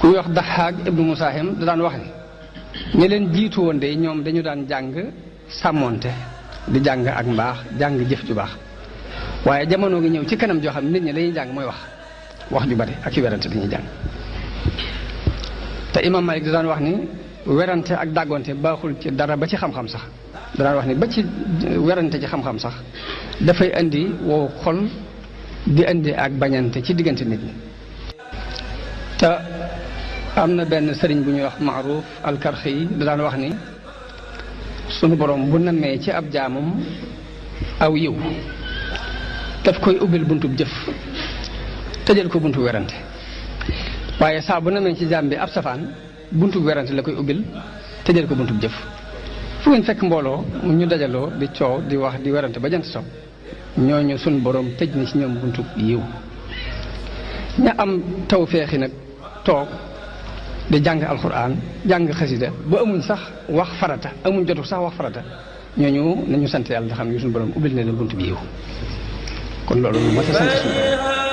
ku wax Daxaak ibnu Musaahim da daan wax ne ñi leen jiitu woon de ñoom dañu daan jàng sàmmonte di jàng ak mbaax jàng jëf ju baax waaye jamono gi ñëw ci kanam joo xam nit ñi lañuy jàng mooy wax ju bari ak i werante dañuy jàng te imam Malik da daan wax ni werante ak dàggonte baaxul ci dara ba ci xam-xam sax da daan wax ni ba ci werante ci xam-xam sax dafay indi wow xol di indi ak bañante ci diggante nit ñi te am na benn sëriñ bu ñuy wax Maaruf al-Karxi yi da daan wax ni sunu borom bu namee ci ab jaamam aw yiw daf koy ubbil buntub jëf tëjal ko buntu werante waaye saa bu namee ci jaam bi ab safaan buntub werante la koy ubbil tëjal ko buntub jëf fu ngeen fekk mbooloo ñu dajaloo di coow di wax di werante ba jant so ñooñu sunu borom tëj na ci ñoom buntub yiw ña am tawféexi nag toog di jàng alxuraan jàng xasida ba amuñ sax wax farata amuñ jotu sax wax farata ñooñu nañu sant yàlla nga xam ne suñu borom ubbil na leen buntu bi yiw kon loolu lu mat a sant suñu borom